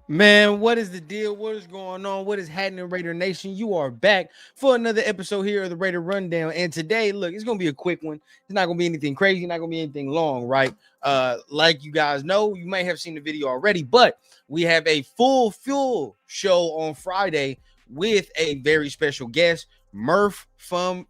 Man, what is the deal? What is going on? What is happening, Raider Nation? You are back for another episode here of the Raider Rundown. And today, look, it's gonna be a quick one. It's not gonna be anything crazy, not gonna be anything long, right? Like you guys know, you may have seen the video already, but we have a full fuel show on Friday with a very special guest, Murph from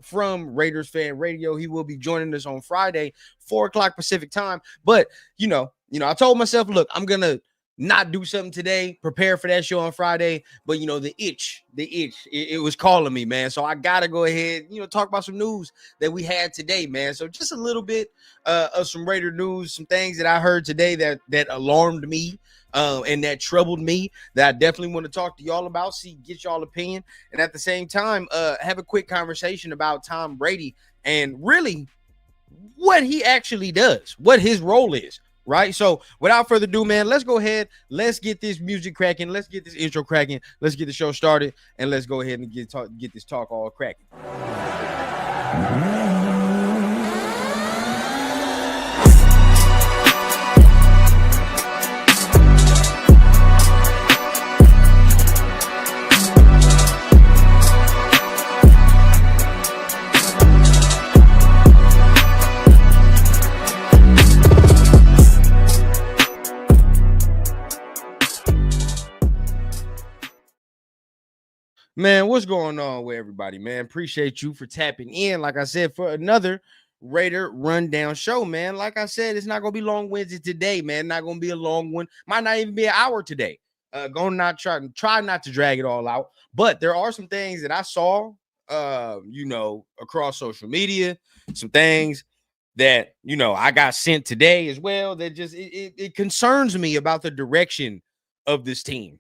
Raiders Fan Radio. He will be joining us on Friday, 4 o'clock Pacific time. But I told myself, look, I'm gonna not do something today, prepare for that show on Friday. But the itch, it was calling me, man. So I gotta go ahead, talk about some news that we had today, man. So just a little bit of some Raider news, some things that I heard today that alarmed me. And that troubled me, that I definitely want to talk to y'all about, get y'all opinion, and at the same time, have a quick conversation about Tom Brady and really what he actually does, what his role is. Right. So without further ado, man, let's go ahead. Let's get this music cracking. Let's get this intro cracking. Let's get the show started. And let's go ahead and get this talk all cracking. Man, what's going on with everybody, man? Appreciate you for tapping in, like I said, for another Raider Rundown show, man. Like I said, it's not going to be long Wednesday today, man. Not going to be a long one. Might not even be an hour today. Going not try not to drag it all out. But there are some things that I saw, across social media, some things that, I got sent today as well that just, it concerns me about the direction of this team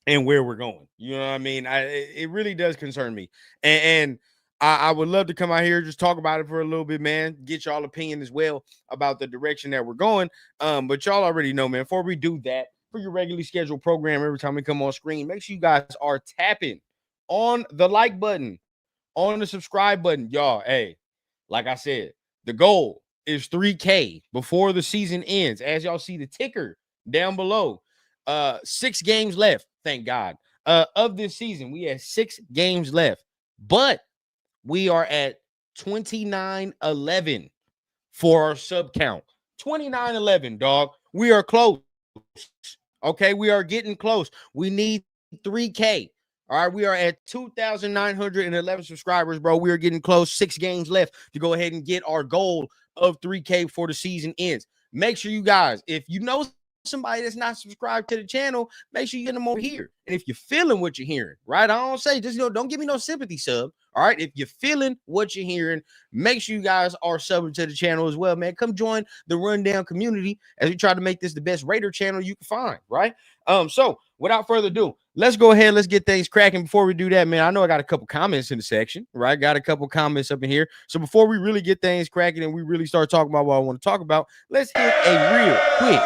and where we're going. You know what I mean? It really does concern me. And I would love to come out here, just talk about it for a little bit, man. Get y'all opinion as well about the direction that we're going. But y'all already know, man, before we do that, for your regularly scheduled program, every time we come on screen, make sure you guys are tapping on the like button, on the subscribe button. Y'all, hey, like I said, the goal is 3K before the season ends. As y'all see the ticker down below, 6 games left, thank God, of this season. We have 6 games left, but we are at 29-11 for our sub count. 29-11, dog. We are close. Okay, we are getting close. We need 3K. All right, we are at 2,911 subscribers, bro. We are getting close. 6 games left to go ahead and get our goal of 3K before the season ends. Make sure you guys, if you know somebody that's not subscribed to the channel, make sure you get them over here. And if you're feeling what you're hearing, right? I don't say just don't give me no sympathy sub. All right. If you're feeling what you're hearing, make sure you guys are subbing to the channel as well, man. Come join the Rundown community as we try to make this the best Raider channel you can find, right? So without further ado, let's go ahead. Let's get things cracking. Before we do that, man, I know I got a couple comments in the section, right? Got a couple comments up in here. So before we really get things cracking and we really start talking about what I want to talk about, let's hit a real quick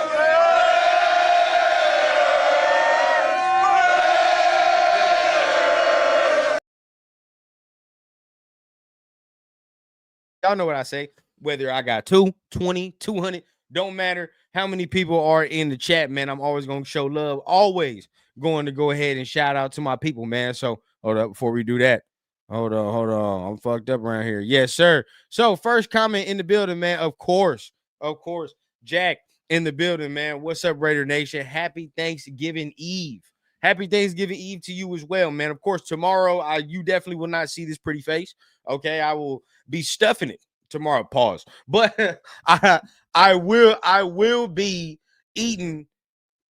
y'all know what I say. Whether I got 2, 20, 200, don't matter how many people are in the chat, man. I'm always going to show love. Always going to go ahead and shout out to my people, man. So hold up before we do that. Hold on. I'm fucked up around here. Yes, sir. So first comment in the building, man. Of course. Jack in the building, man. What's up, Raider Nation? Happy Thanksgiving Eve. Happy Thanksgiving Eve to you as well, man. Of course, tomorrow, you definitely will not see this pretty face. Okay, I will be stuffing it tomorrow. Pause. But I will be eating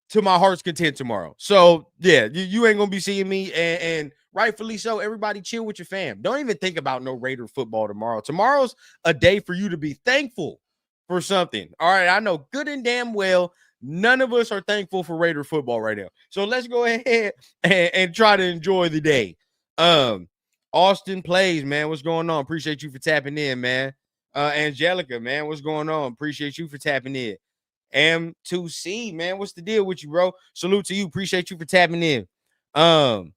to my heart's content tomorrow. So yeah, you ain't gonna be seeing me, and rightfully so. Everybody chill with your fam. Don't even think about no Raider football tomorrow. Tomorrow's a day for you to be thankful for something. All right, I know good and damn well none of us are thankful for Raider football right now. So let's go ahead and try to enjoy the day. Austin Plays, man. What's going on? Appreciate you for tapping in, man. Angelica, man. What's going on? Appreciate you for tapping in. M2C, man. What's the deal with you, bro? Salute to you. Appreciate you for tapping in. The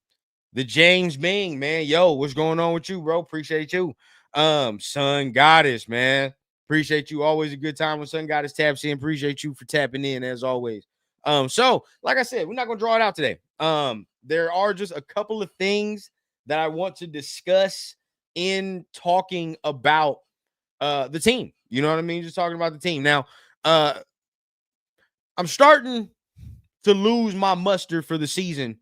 James Bing, man. Yo, what's going on with you, bro? Appreciate you. Sun Goddess, man. Appreciate you. Always a good time when Sun Goddess taps in. Appreciate you for tapping in as always. So like I said, we're not gonna draw it out today. There are just a couple of things that I want to discuss in talking about the team. You know what I mean? Just talking about the team. Now, uh I'm starting to lose my muster for the season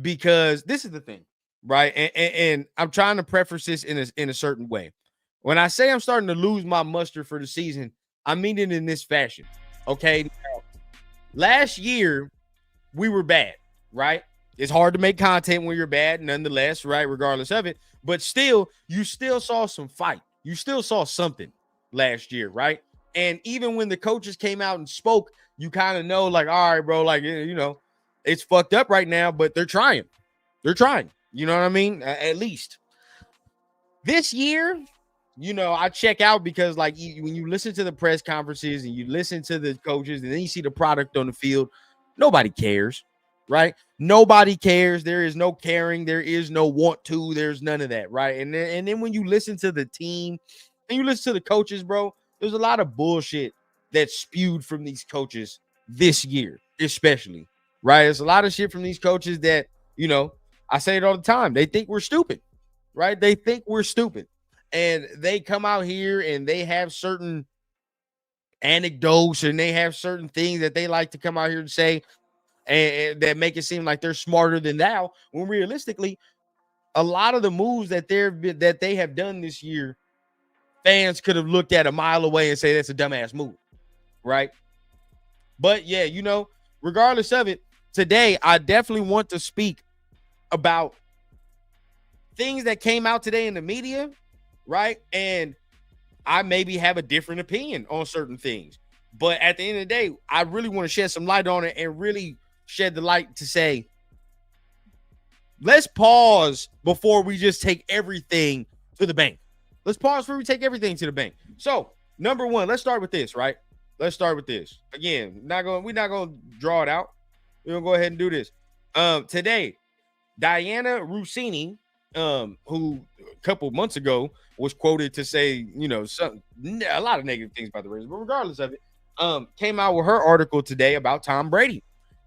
because this is the thing, right? And I'm trying to preface this in a certain way. When I say I'm starting to lose my muster for the season, I mean it in this fashion. Okay. Now, last year we were bad, right? It's hard to make content when you're bad, nonetheless, right? Regardless of it. But still, you still saw some fight. You still saw something last year, right? And even when the coaches came out and spoke, you kind of know, like, all right, bro, like, it's fucked up right now, but they're trying. They're trying. You know what I mean? At least this year, I check out because, like, when you listen to the press conferences and you listen to the coaches and then you see the product on the field, nobody cares, right? Nobody cares. There is no caring. There is no want to. There's none of that, right? And then when you listen to the team and you listen to the coaches, bro, there's a lot of bullshit that's spewed from these coaches this year, especially, right? There's a lot of shit from these coaches that, I say it all the time. They think we're stupid, right? They think we're stupid. And they come out here and they have certain anecdotes and they have certain things that they like to come out here and say and that make it seem like they're smarter than thou. When realistically, a lot of the moves that they have done this year, fans could have looked at a mile away and say that's a dumbass move, right? But yeah, regardless of it, today I definitely want to speak about things that came out today in the media, right? And I maybe have a different opinion on certain things. But at the end of the day, I really want to shed some light on it and really shed the light to say, let's pause before we just take everything to the bank. Let's pause before we take everything to the bank. So, number one, let's start with this, right? Let's start with this. Again, we're not gonna draw it out. We're gonna go ahead and do this. Today, Diana Rossini, who a couple months ago was quoted to say, a lot of negative things about the Raiders, but regardless of it, came out with her article today about Tom Brady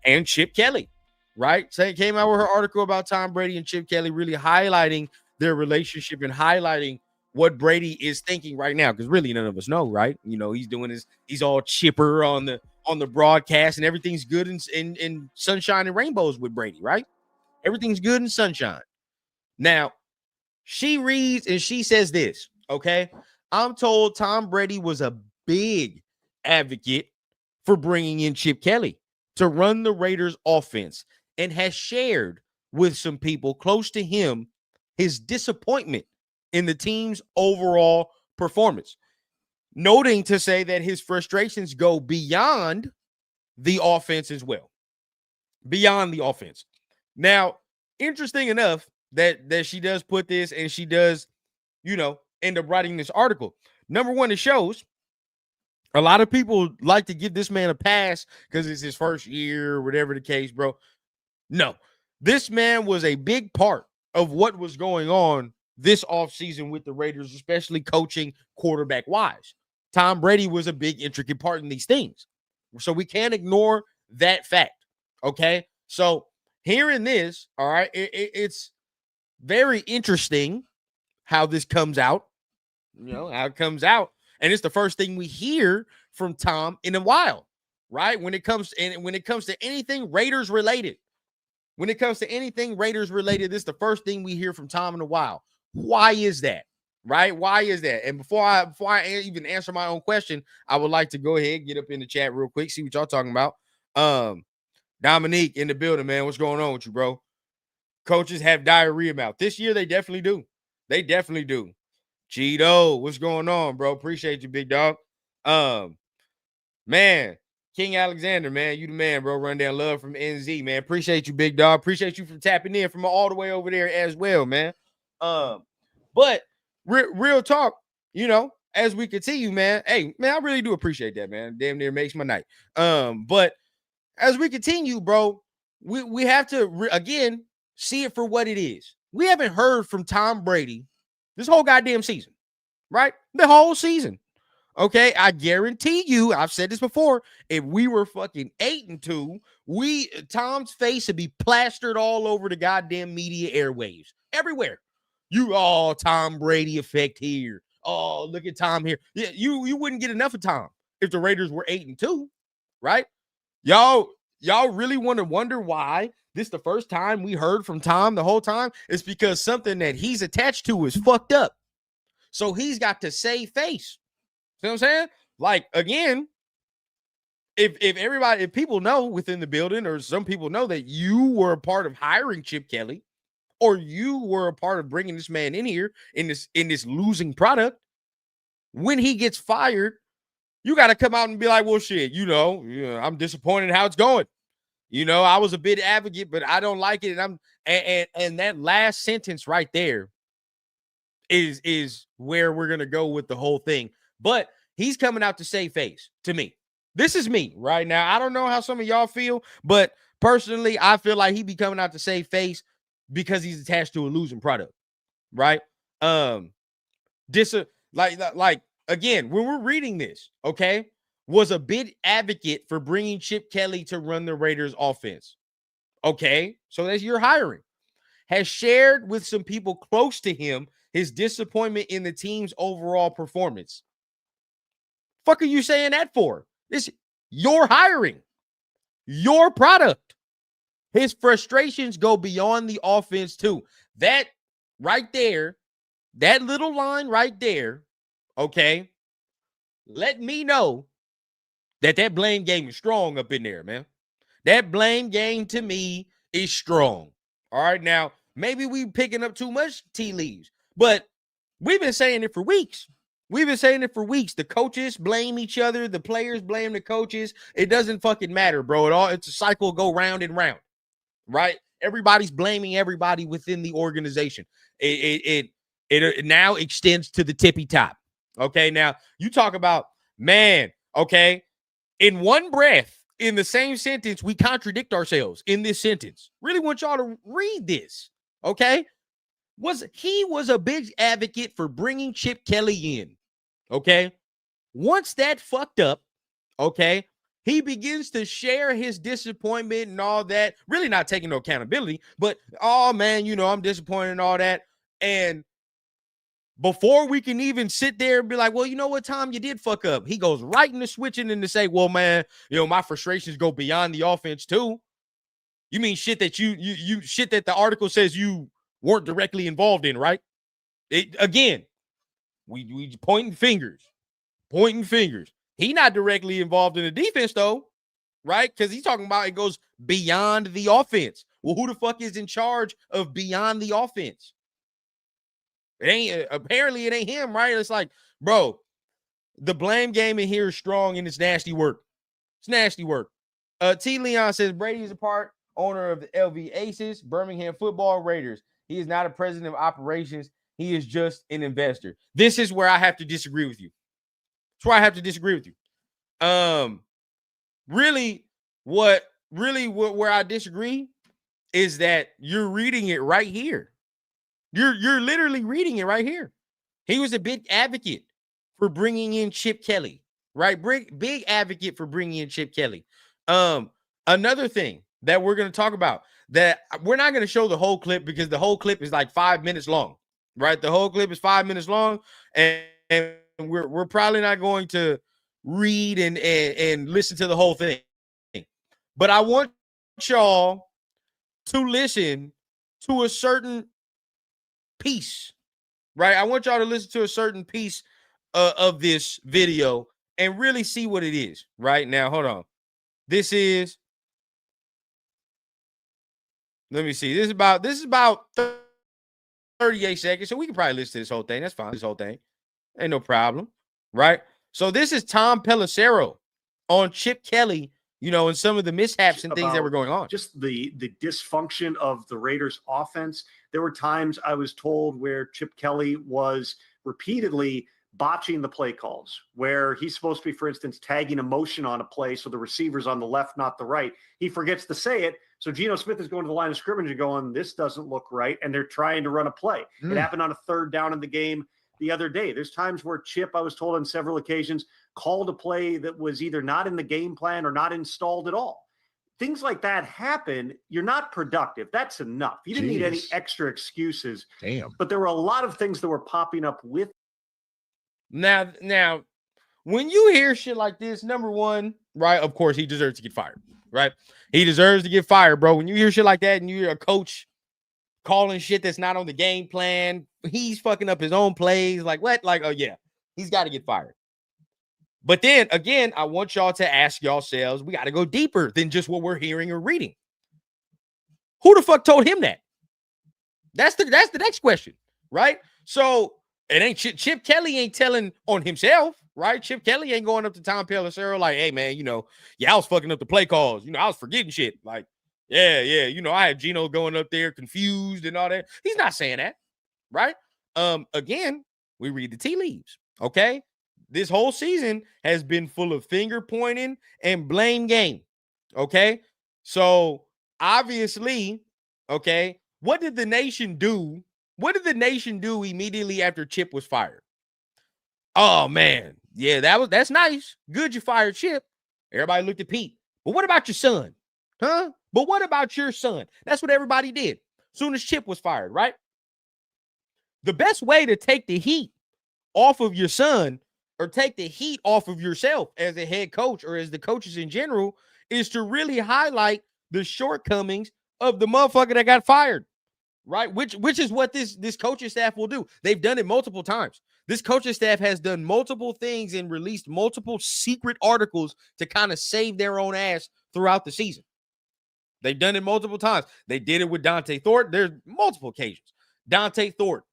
and Chip Kelly, right? So it came out with her article about Tom Brady and Chip Kelly, really highlighting their relationship and highlighting what Brady is thinking right now, because really none of us know, right? He's all chipper on the broadcast, and everything's good in sunshine and rainbows with Brady, right? Everything's good in sunshine. Now, she reads and she says this, okay? I'm told Tom Brady was a big advocate for bringing in Chip Kelly to run the Raiders offense and has shared with some people close to him his disappointment in the team's overall performance, noting to say that his frustrations go beyond the offense as well. Beyond the offense. Now, interesting enough that she does put this and she does, end up writing this article. Number one, it shows a lot of people like to give this man a pass because it's his first year, whatever the case, bro. No, this man was a big part of what was going on this offseason with the Raiders, especially coaching quarterback wise. Tom Brady was a big, intricate part in these things. So we can't ignore that fact. Okay. So hearing this, all right, it's very interesting how this comes out, how it comes out. And it's the first thing we hear from Tom in a while, right? When it comes to anything Raiders related. When it comes to anything Raiders related, this is the first thing we hear from Tom in a while. Why is that? Right? Why is that? And before I even answer my own question, I would like to go ahead and get up in the chat real quick, see what y'all talking about. Dominique in the building, man. What's going on with you, bro? Coaches have diarrhea mouth. This year, they definitely do. They definitely do. Cheeto, what's going on, bro? Appreciate you, big dog. Man, King Alexander, man, you the man, bro. Run down love from NZ, man. Appreciate you, big dog. Appreciate you for tapping in from all the way over there as well, man. But real talk, as we continue, man. Hey, man, I really do appreciate that, man. Damn near makes my night. But as we continue, bro, we have to again see it for what it is. We haven't heard from Tom Brady this whole goddamn season, right? The whole season. Okay, I guarantee you, I've said this before. If we were fucking 8-2, Tom's face would be plastered all over the goddamn media airwaves, everywhere. Tom Brady effect here. Oh, look at Tom here. Yeah, you wouldn't get enough of Tom if the Raiders were 8-2, right? Y'all really want to wonder why this the first time we heard from Tom the whole time? It's because something that he's attached to is fucked up. So he's got to save face. See what I'm saying? Like, again, if people know within the building, or some people know that you were a part of hiring Chip Kelly, or you were a part of bringing this man in here in this losing product, when he gets fired, you got to come out and be like, well, shit, I'm disappointed how it's going. I was a bit advocate, but I don't like it. And that last sentence right there is where we're going to go with the whole thing. But he's coming out to save face to me. This is me right now. I don't know how some of y'all feel, but personally, I feel like he be coming out to save face because he's attached to a losing product, right? Like again, when we're reading this, okay, was a big advocate for bringing Chip Kelly to run the Raiders offense. Okay, so that's your hiring. Has shared with some people close to him his disappointment in the team's overall performance. Fuck are you saying that for? This your hiring, your product. His frustrations go beyond the offense too. That right there, that little line right there, okay, let me know that blame game is strong up in there, man. That blame game to me is strong. All right, now maybe we picking up too much tea leaves, but we've been saying it for weeks. The coaches blame each other. The players blame the coaches. It doesn't fucking matter, bro. It's a cycle, go round and round, right? Everybody's blaming everybody within the organization. It now extends to the tippy top. Okay, now you talk about, man, okay, in one breath, in the same sentence, we contradict ourselves in this sentence. Really want y'all to read this, okay? He was a big advocate for bringing Chip Kelly in, okay? Once that fucked up, okay, he begins to share his disappointment and all that, really not taking no accountability, but, oh, man, I'm disappointed and all that. And before we can even sit there and be like, well, you know what, Tom, you did fuck up. He goes right into switching and to say, well, man, my frustrations go beyond the offense too. You mean shit that you shit that the article says you weren't directly involved in, right? Again, we pointing fingers. He not directly involved in the defense though, right? Because he's talking about it goes beyond the offense. Well, who the fuck is in charge of beyond the offense? Apparently it ain't him, right? It's like, bro, the blame game in here is strong and it's nasty work. T. Leon says Brady is a part owner of the LV Aces, Birmingham Football Raiders. He is not a president of operations. He is just an investor. This is where I have to disagree with you. Where I disagree is that you're reading it right here. You're literally reading it right here. He was a big advocate for bringing in Chip Kelly, right? Big advocate for bringing in Chip Kelly. Another thing that we're going to talk about, that we're not going to show the whole clip because the whole clip is like 5 minutes long, right? The whole clip is 5 minutes long, and we're probably not going to read and listen to the whole thing. But I want y'all to listen to a certain piece, right? I want y'all to listen to a certain piece of this video and really see what it is. Right now, hold on. This is, let me see. This is about 38 seconds, so we can probably listen to this whole thing. That's fine. This whole thing ain't no problem, right? So this is Tom Pelissero on Chip Kelly, and some of the mishaps and things that were going on. Just the dysfunction of the Raiders offense. There were times I was told where Chip Kelly was repeatedly botching the play calls, where he's supposed to be, for instance, tagging a motion on a play so the receiver's on the left, not the right. He forgets to say it. So Geno Smith is going to the line of scrimmage and going, this doesn't look right. And they're trying to run a play. It happened on a third down in the game. the other day. There's times where Chip, I was told on several occasions, called a play that was either not in the game plan or not installed at all. Things like that happen. You're not productive. That's enough. You didn't need any extra excuses. Damn. But there were a lot of things that were popping up with. Now, when you hear shit like this, number one, right, of course, he deserves to get fired, right? He deserves to get fired, bro. When you hear shit like that and you're a coach calling shit that's not on the game plan, he's fucking up his own plays. Like, what? Like, oh, yeah, he's got to get fired. But then, again, I want y'all to ask yourselves, we got to go deeper than just what we're hearing or reading. Who the fuck told him that? That's the next question, right? So it ain't Chip Kelly ain't telling on himself, right? Chip Kelly ain't going up to Tom Pelissero like, hey, man, I was fucking up the play calls. I was forgetting shit. Like, yeah, I had Geno going up there confused and all that. He's not saying that, right? Again, we read the tea leaves, okay? This whole season has been full of finger pointing and blame game, okay? So, obviously, okay, what did the nation do? What did the nation do immediately after Chip was fired? Oh, man. Yeah, that's nice. Good you fired Chip. Everybody looked at Pete. But what about your son? Huh? But what about your son? That's what everybody did. Soon as Chip was fired, right? The best way to take the heat off of your son or take the heat off of yourself as a head coach or as the coaches in general is to really highlight the shortcomings of the motherfucker that got fired, right? Which is what this coaching staff will do. They've done it multiple times. This coaching staff has done multiple things and released multiple secret articles to kind of save their own ass throughout the season. They've done it multiple times. They did it with Dante Thornton. There's multiple occasions. Dante Thornton,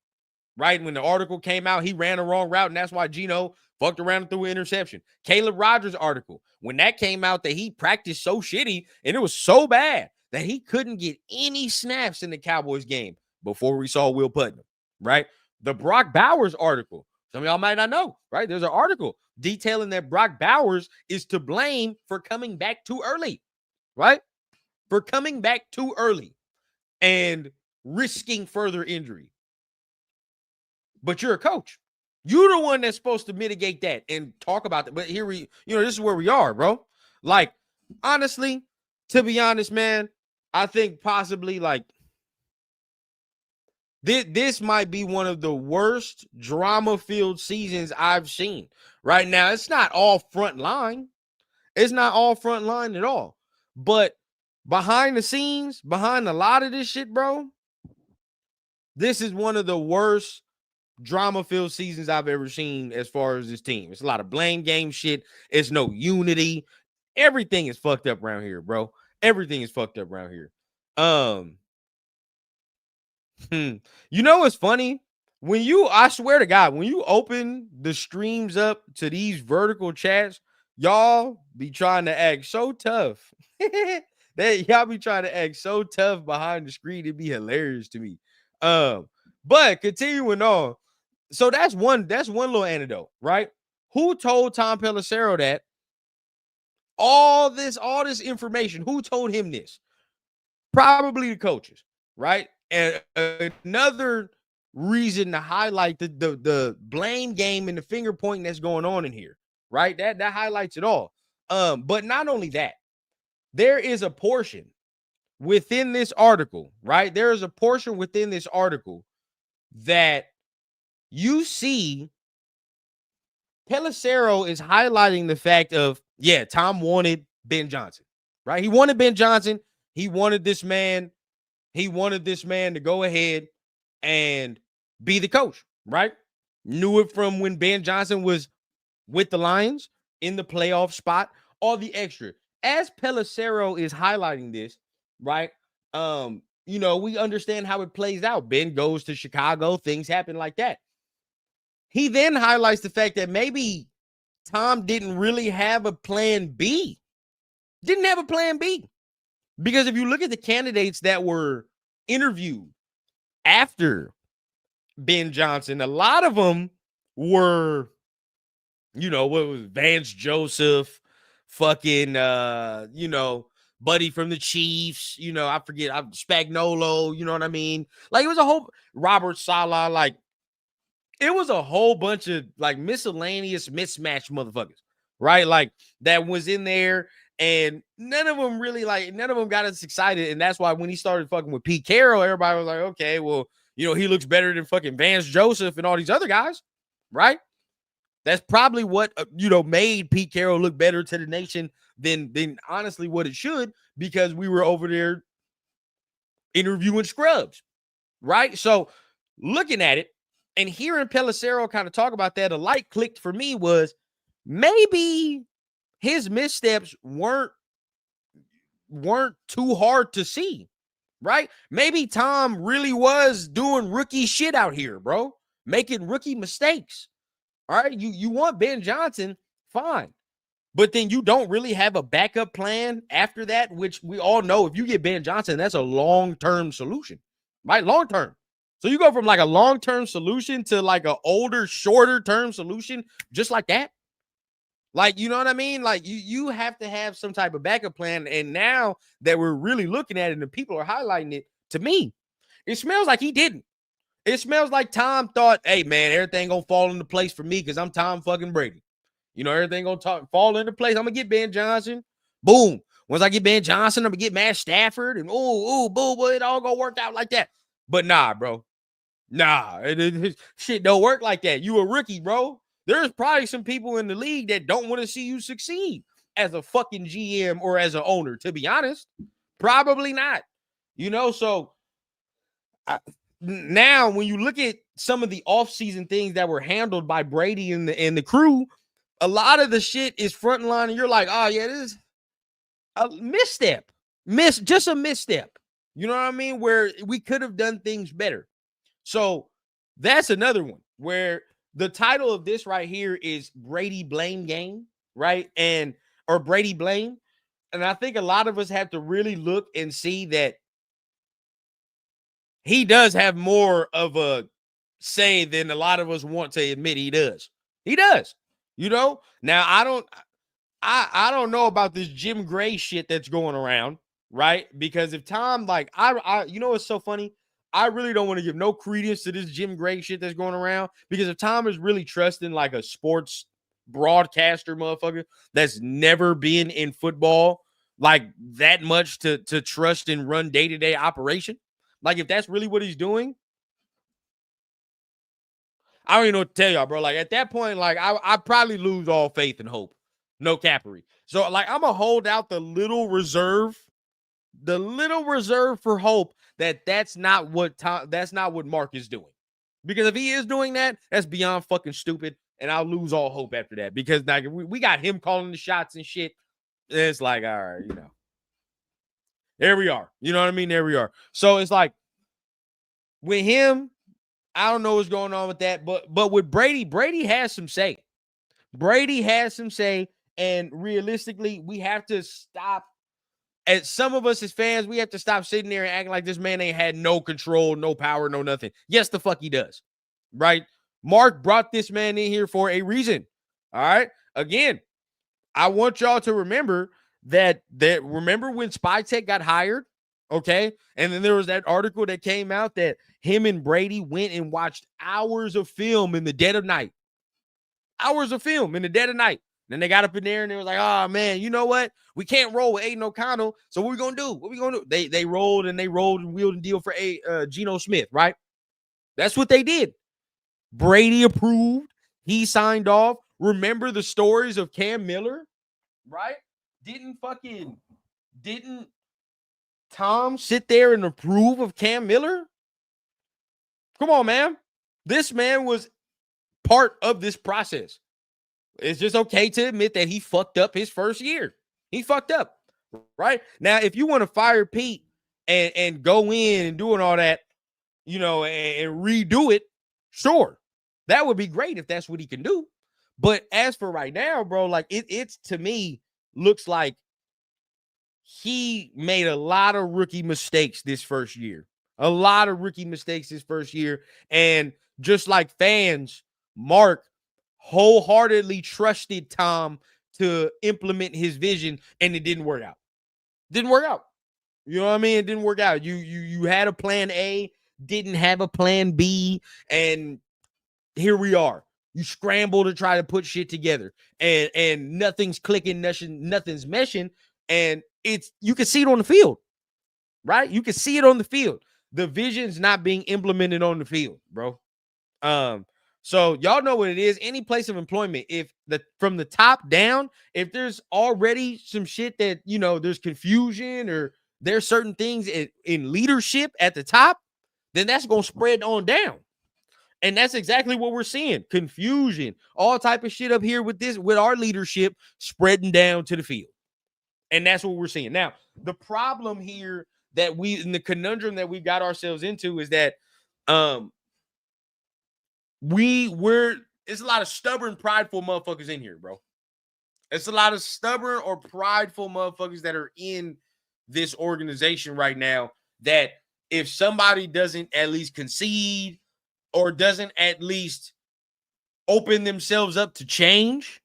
right? When the article came out, he ran a wrong route, and that's why Geno fucked around and threw an interception. Caleb Rogers' article, when that came out that he practiced so shitty, and it was so bad that he couldn't get any snaps in the Cowboys game before we saw Will Putnam, right? The Brock Bowers article, some of y'all might not know, right? There's an article detailing that Brock Bowers is to blame for coming back too early, right? For coming back too early and risking further injury. But you're a coach. You're the one that's supposed to mitigate that and talk about that. But here this is where we are, bro. Like, honestly, to be honest, man, I think possibly like this might be one of the worst drama-filled seasons I've seen. Right now, it's not all front line. It's not all front line at all. But behind the scenes, behind a lot of this shit, bro, this is one of the worst drama-filled seasons I've ever seen as far as this team. It's a lot of blame game shit. It's no unity. Everything is fucked up around here, bro. Everything is fucked up around here. You know what's funny? I swear to God, when you open the streams up to these vertical chats, y'all be trying to act so tough. Y'all be trying to act so tough behind the screen. It'd be hilarious to me. But continuing on. So that's one little anecdote, right? Who told Tom Pelissero that? All this information, who told him this? Probably the coaches, right? And another reason to highlight the blame game and the finger pointing that's going on in here, right? That highlights it all. But not only that, there is a portion within this article, right? There is a portion within this article that you see Pelissero is highlighting the fact of, yeah, Tom wanted Ben Johnson, right? He wanted Ben Johnson. He wanted this man. He wanted this man to go ahead and be the coach, right? Knew it from when Ben Johnson was with the Lions in the playoff spot, all the extra. As Pelissero is highlighting this, right? We understand how it plays out. Ben goes to Chicago, things happen like that. He then highlights the fact that maybe Tom didn't really have a plan B. Didn't have a plan B. Because if you look at the candidates that were interviewed after Ben Johnson, a lot of them were, what was Vance Joseph, fucking, Buddy from the Chiefs, I forget, Spagnolo, you know what I mean? Like, it was a whole Robert Saleh, like, it was a whole bunch of like miscellaneous mismatch motherfuckers, right? Like that was in there, and none of them really none of them got us excited. And that's why when he started fucking with Pete Carroll, everybody was like, okay, well, he looks better than fucking Vance Joseph and all these other guys, right? That's probably what made Pete Carroll look better to the nation than honestly what it should, because we were over there interviewing scrubs, right? So looking at it and hearing Pelissero kind of talk about that, a light clicked for me was maybe his missteps weren't too hard to see, right? Maybe Tom really was doing rookie shit out here, bro, making rookie mistakes. All right, you want Ben Johnson, fine. But then you don't really have a backup plan after that, which we all know if you get Ben Johnson, that's a long-term solution, right? Long-term. So you go from like a long-term solution to like an older, shorter-term solution just like that. Like, you know what I mean? Like you have to have some type of backup plan. And now that we're really looking at it and people are highlighting it, to me, it smells like he didn't. It smells like Tom thought, hey, man, everything going to fall into place for me because I'm Tom fucking Brady. Everything going to fall into place. I'm going to get Ben Johnson. Boom. Once I get Ben Johnson, I'm going to get Matt Stafford. And boom, it all going to work out like that. But nah, bro. Nah, shit don't work like that. You a rookie, bro. There's probably some people in the league that don't want to see you succeed as a fucking GM or as an owner, to be honest. Probably not. So now when you look at some of the offseason things that were handled by Brady and the crew, a lot of the shit is frontline, and you're like, oh yeah, this is a misstep. Just a misstep. You know what I mean? Where we could have done things better. So that's another one where the title of this right here is Brady Blame Game, right? Or Brady Blame. And I think a lot of us have to really look and see that he does have more of a say than a lot of us want to admit he does. He does. Now I don't know about this Jim Gray shit that's going around, right? Because if Tom, like, it's so funny. I really don't want to give no credence to this Jim Gray shit that's going around, because if Tom is really trusting like a sports broadcaster motherfucker that's never been in football like that much to trust and run day-to-day operation, like if that's really what he's doing, I don't even know what to tell y'all, bro. Like at that point, like I probably lose all faith and hope. No capery. So like I'm gonna hold out the little reserve for hope that's not what Mark is doing. Because if he is doing that, that's beyond fucking stupid, and I'll lose all hope after that. Because like we got him calling the shots and shit. And it's like, all right, there we are. You know what I mean? There we are. So it's like with him, I don't know what's going on with that, but with Brady has some say. Brady has some say, and realistically, we have to stop. As some of us as fans, we have to stop sitting there and acting like this man ain't had no control, no power, no nothing. Yes, the fuck he does, right? Mark brought this man in here for a reason. All right. Again, I want y'all to remember that remember when Spy Tech got hired? Okay. And then there was that article that came out that him and Brady went and watched hours of film in the dead of night. Hours of film in the dead of night. Then they got up in there and they was like, oh man, you know what? We can't roll with Aiden O'Connell. So what we gonna do? What we gonna do? They rolled and wheeled and deal for Geno Smith, right? That's what they did. Brady approved. He signed off. Remember the stories of Cam Miller, right? Didn't Tom sit there and approve of Cam Miller? Come on, man. This man was part of this process. It's just okay to admit that he fucked up his first year. He fucked up, right? Now, if you want to fire Pete and go in and doing all that, and redo it, sure. That would be great if that's what he can do. But as for right now, bro, like it's to me looks like he made a lot of rookie mistakes this first year. A lot of rookie mistakes this first year. And just like fans, Mark wholeheartedly trusted Tom to implement his vision, and it didn't work out. Didn't work out. You know what I mean? It didn't work out. You had a plan A, didn't have a plan B, and here we are. You scramble to try to put shit together, and nothing's clicking, nothing's meshing, and you can see it on the field, right? You can see it on the field. The vision's not being implemented on the field, bro. So y'all know what it is. Any place of employment, if from the top down, if there's already some shit that there's confusion or there's certain things in leadership at the top, then that's gonna spread on down. And that's exactly what we're seeing. Confusion, all type of shit up here with our leadership spreading down to the field. And that's what we're seeing. Now, the problem here in the conundrum that we got ourselves into is that it's a lot of stubborn, prideful motherfuckers in here, bro. It's a lot of stubborn or prideful motherfuckers that are in this organization right now that if somebody doesn't at least concede or doesn't at least open themselves up to change,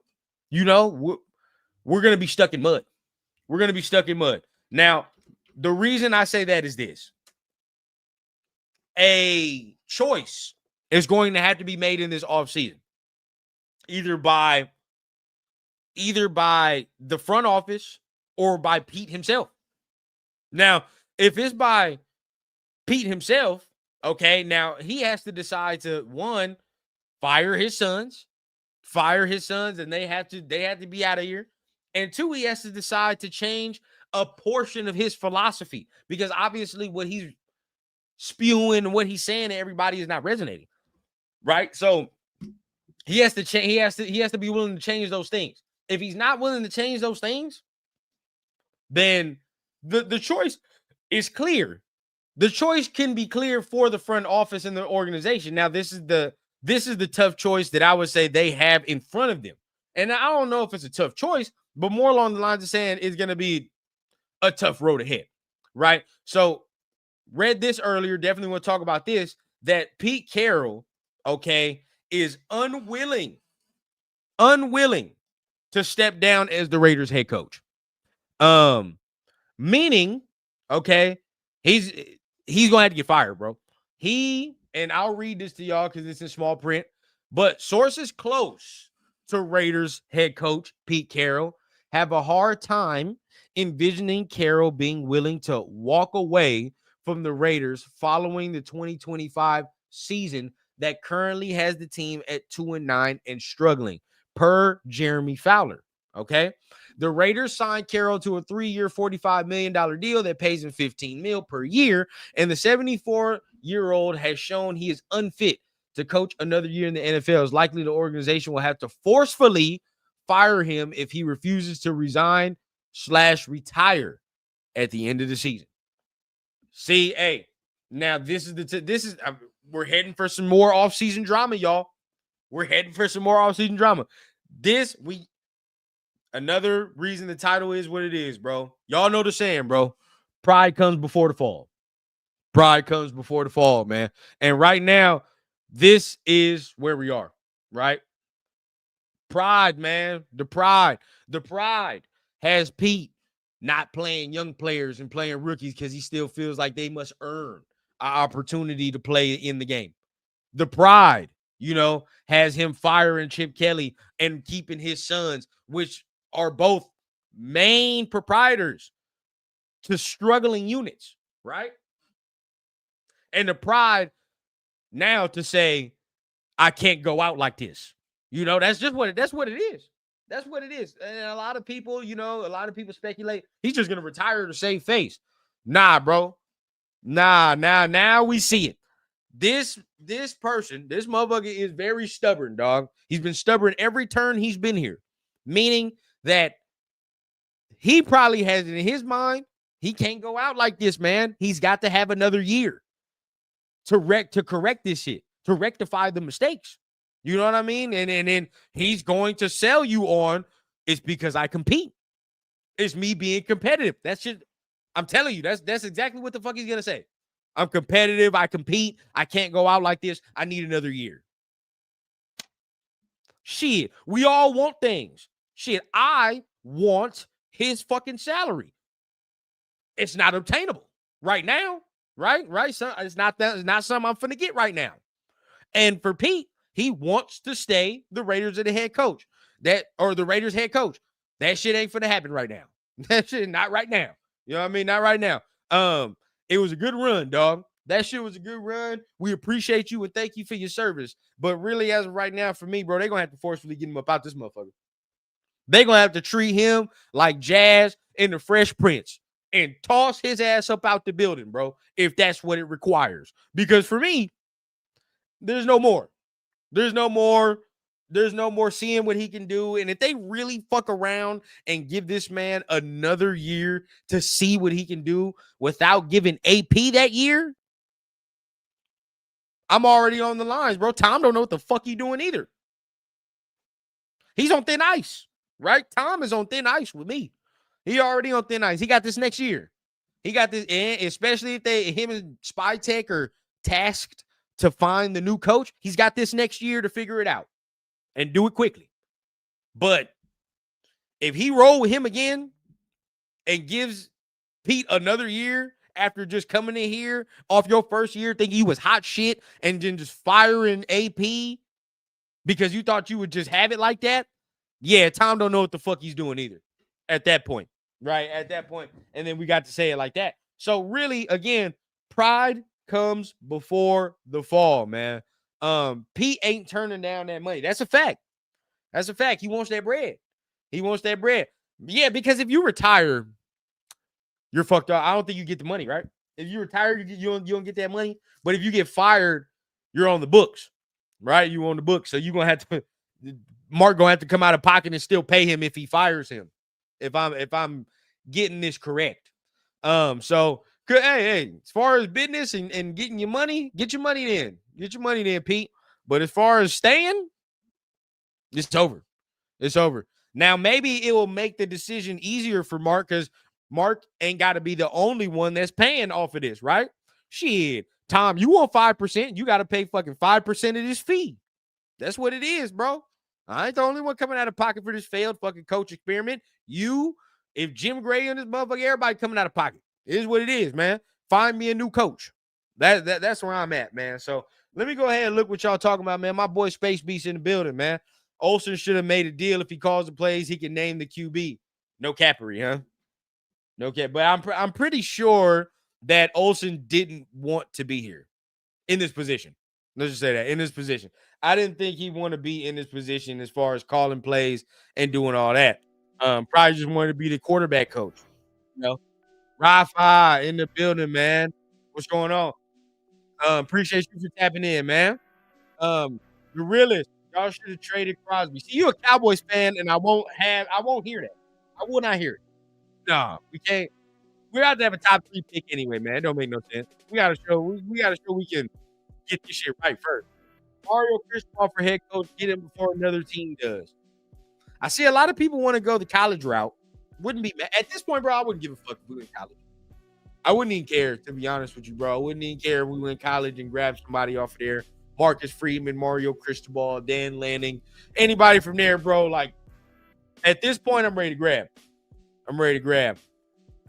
we're going to be stuck in mud. We're going to be stuck in mud. Now, the reason I say that is this. A choice is going to have to be made in this offseason. Either by the front office or by Pete himself. Now, if it's by Pete himself, okay, now he has to decide to, one, fire his sons, and they have to be out of here. And two, he has to decide to change a portion of his philosophy, because obviously what he's spewing and what he's saying to everybody is not resonating, right? So he has to change. He has to be willing to change those things. If he's not willing to change those things, then the choice is clear. The choice can be clear for the front office and the organization. Now, this is the tough choice that I would say they have in front of them. And I don't know if it's a tough choice, but more along the lines of saying it's going to be a tough road ahead, right? So, read this earlier, definitely want to talk about this, that Pete Carroll, okay, is unwilling to step down as the Raiders head coach. Meaning, okay, he's going to have to get fired, bro. And I'll read this to y'all because it's in small print, but sources close to Raiders head coach Pete Carroll have a hard time envisioning Carroll being willing to walk away from the Raiders following the 2025 season that currently has the team at 2-9 and struggling, per Jeremy Fowler. Okay. The Raiders signed Carroll to a 3-year, $45 million deal that pays him $15 million per year. And the 74-year-old has shown he is unfit to coach another year in the NFL. It's likely the organization will have to forcefully fire him if he refuses to resign/retire at the end of the season. See, hey, now we're heading for some more offseason drama, y'all. We're heading for some more offseason drama. Another reason the title is what it is, bro. Y'all know the saying, bro. Pride comes before the fall. Pride comes before the fall, man. And right now, this is where we are, right? Pride, man. The pride has Pete not playing young players and playing rookies because he still feels like they must earn an opportunity to play in the game. The pride, has him firing Chip Kelly and keeping his sons, which are both main proprietors to struggling units, right? And the pride now to say, I can't go out like this. That's what it is. That's what it is. And a lot of people, speculate he's just going to retire to save face. Nah, bro. Now we see it. This person, this motherfucker is very stubborn, dog. He's been stubborn every turn he's been here. Meaning that he probably has it in his mind, he can't go out like this, man. He's got to have another year to correct this shit, to rectify the mistakes. You know what I mean? And then he's going to sell you on, it's because I compete. It's me being competitive. That's just, I'm telling you, that's exactly what the fuck he's going to say. I'm competitive. I compete. I can't go out like this. I need another year. Shit, we all want things. Shit, I want his fucking salary. It's not obtainable right now, right? So it's not something I'm finna get right now. And for Pete, He wants to stay the Raiders of the head coach. The Raiders head coach. That shit ain't finna happen right now. That shit not right now. You know what I mean? Not right now. It was a good run, dog. That shit was a good run. We appreciate you and thank you for your service. But really, as of right now, for me, bro, they're gonna have to forcefully get him up out this motherfucker. They're gonna have to treat him like Jazz and the Fresh Prince and toss his ass up out the building, bro, if that's what it requires. Because for me, there's no more. There's no more. There's no more seeing what he can do. And if they really fuck around and give this man another year to see what he can do without giving AP that year, I'm already on the lines, bro. Tom don't know what the fuck he doing either. He's on thin ice, right? Tom is on thin ice with me. He already on thin ice. He got this next year. He got this, and especially if him and Spy Tech are tasked to find the new coach, he's got this next year to figure it out and do it quickly. But if he roll with him again and gives Pete another year after just coming in here off your first year thinking he was hot shit and then just firing AP because you thought you would just have it like that, yeah, Tom don't know what the fuck he's doing either at that point, right? At that point. And then we got to say it like that. So really, again, pride comes before the fall, man. Pete ain't turning down that money. That's a fact. That's a fact. He wants that bread. He wants that bread. Yeah, because if you retire, you're fucked up. I don't think you get the money, right? If you retire, you don't get that money. But if you get fired, you're on the books, right? You on the books. So you're gonna have to Mark gonna have to come out of pocket and still pay him if he fires him. If I'm getting this correct. So hey, as far as business and getting your money, get your money then. Get your money then, Pete. But as far as staying, it's over. It's over. Now, maybe it will make the decision easier for Mark because Mark ain't got to be the only one that's paying off of this, right? Shit. Tom, you want 5%, you got to pay fucking 5% of this fee. That's what it is, bro. I ain't the only one coming out of pocket for this failed fucking coach experiment. If Jim Gray and this motherfucker, everybody coming out of pocket. It is what it is, man. Find me a new coach. That's where I'm at, man. So let me go ahead and look what y'all talking about, man. My boy Space Beast in the building, man. Olsen should have made a deal if he calls the plays, he can name the QB. No Capery, huh? No cap. But I'm pretty sure that Olsen didn't want to be here in this position. Let's just say that in this position. I didn't think he'd want to be in this position as far as calling plays and doing all that. Probably just wanted to be the quarterback coach. You know, Rafa in the building, man. What's going on? Appreciate you for tapping in, man. The realist, y'all should have traded Crosby. See, you a Cowboys fan, and I won't hear that. I will not hear it. No, we can't. We have to have a top 3 pick anyway, man. It don't make no sense. We gotta show we can get this shit right first. Mario Cristobal for head coach, get him before another team does. I see a lot of people want to go the college route. Wouldn't be at this point, bro. I wouldn't give a fuck if we went college. I wouldn't even care, to be honest with you, bro. I wouldn't even care if we went college and grabbed somebody off of there. Marcus Freeman, Mario Cristobal, Dan Lanning, anybody from there, bro. Like at this point, I'm ready to grab.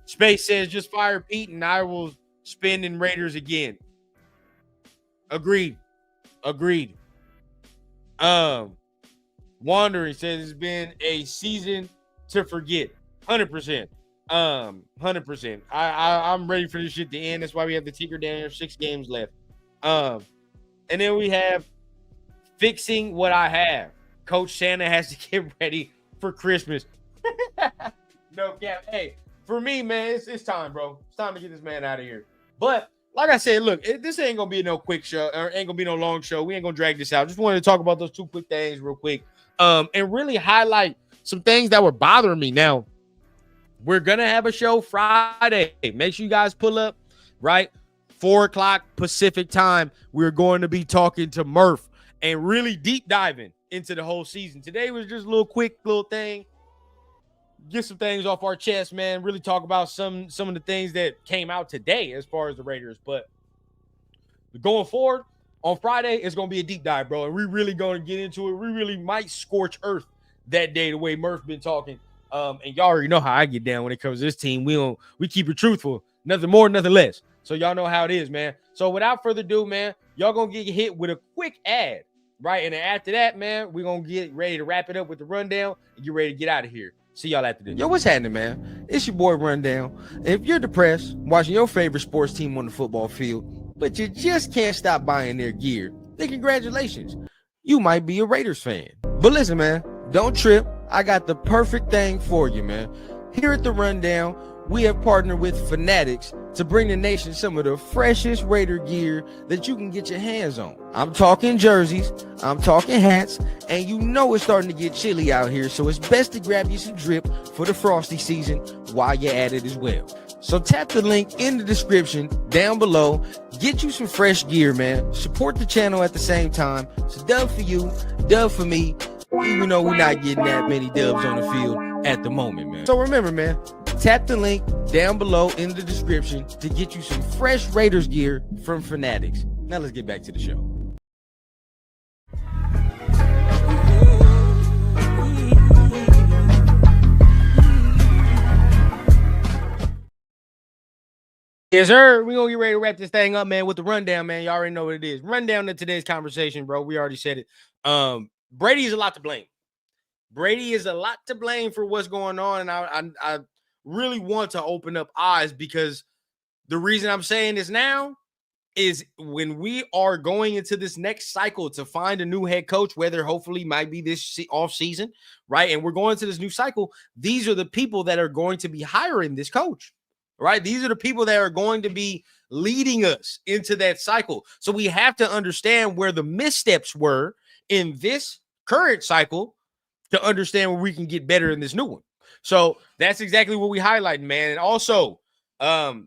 Space says just fire Pete and I will spin in Raiders again. Agreed. Wandering says it's been a season to forget. 100%. 100%. I'm ready for this shit to end. That's why we have the Tinker Daniel 6 games left. And then we have fixing what I have. Coach Santa has to get ready for Christmas. No cap. Hey, for me, man, it's time, bro. It's time to get this man out of here. But like I said, look, this ain't gonna be no quick show, or ain't gonna be no long show. We ain't gonna drag this out. Just wanted to talk about those 2 quick things real quick, and really highlight some things that were bothering me. Now, we're gonna have a show Friday. Make sure you guys pull up, right? 4:00 Pacific time. We're going to be talking to Murph and really deep diving into the whole season. Today was just a little quick little thing. Get some things off our chest, man. Really talk about some of the things that came out today as far as the Raiders. But going forward on Friday, it's going to be a deep dive, bro. And we're really going to get into it. We really might scorch earth that day, the way Murph been talking. And y'all already know how I get down when it comes to this team. We keep it truthful. Nothing more, nothing less. So y'all know how it is, man. So without further ado, man, y'all going to get hit with a quick ad right? And then after that, man, we're going to get ready to wrap it up with the rundown and get ready to get out of here. See y'all after this. Yo, what's happening, man? It's your boy Rundown. If you're depressed watching your favorite sports team on the football field, but you just can't stop buying their gear, then congratulations. You might be a Raiders fan. But listen, man, don't trip. I got the perfect thing for you, man. Here at the Rundown, we have partnered with Fanatics to bring the nation some of the freshest Raider gear that you can get your hands on. I'm talking jerseys, I'm talking hats, and you know it's starting to get chilly out here, so it's best to grab you some drip for the frosty season while you're at it as well. So tap the link in the description down below, get you some fresh gear, man. Support the channel at the same time. It's a dub for you, dub for me, even though we're not getting that many dubs on the field at the moment, man. So remember, man, tap the link down below in the description to get you some fresh Raiders gear from Fanatics. Now let's get back to the show. Yes, sir. We're going to get ready to wrap this thing up, man, with the rundown, man. You already know what it is. Rundown to today's conversation, bro. We already said it. Brady is a lot to blame. Brady is a lot to blame for what's going on, and I really want to open up eyes, because the reason I'm saying this now is when we are going into this next cycle to find a new head coach, whether hopefully might be this off season, right? And we're going to this new cycle. These are the people that are going to be hiring this coach, right? These are the people that are going to be leading us into that cycle. So we have to understand where the missteps were in this current cycle to understand where we can get better in this new one. So that's exactly what we highlight, man. And also how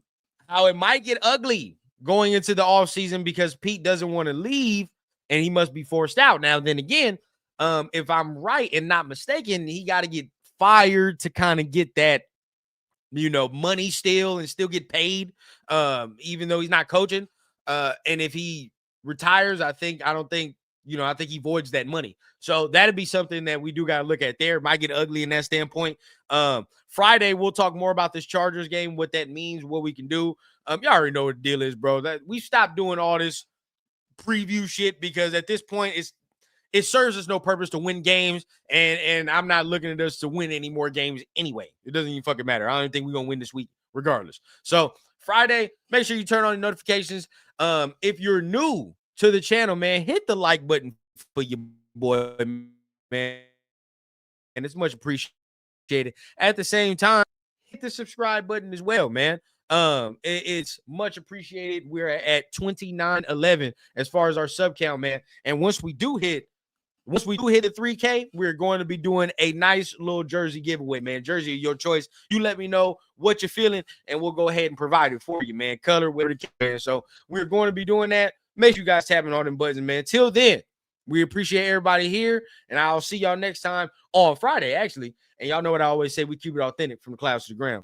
it might get ugly going into the offseason because Pete doesn't want to leave and he must be forced out. Now, then again, if I'm right and not mistaken, he got to get fired to kind of get that, money still and still get paid, even though he's not coaching. And if he retires, I think he voids that money. So that'd be something that we do got to look at there. It might get ugly in that standpoint. Friday, we'll talk more about this Chargers game, what that means, what we can do. Y'all already know what the deal is, bro. That we stopped doing all this preview shit because at this point it serves us no purpose to win games, and I'm not looking at us to win any more games anyway. It doesn't even fucking matter. I don't think we're gonna win this week regardless. So Friday, make sure you turn on your notifications. If you're new to the channel, man, hit the like button for your boy, man, and it's much appreciated. At the same time, hit the subscribe button as well, man. It's much appreciated. We're at 2911 as far as our sub count, man. And once we do hit the 3K, we're going to be doing a nice little jersey giveaway, man. Jersey, your choice. You let me know what you're feeling, and we'll go ahead and provide it for you, man. Color, whatever the case. So we're going to be doing that. Make sure you guys tapping all them buttons, man. Till then, we appreciate everybody here, and I'll see y'all next time on Friday, actually. And y'all know what I always say, we keep it authentic from the clouds to the ground.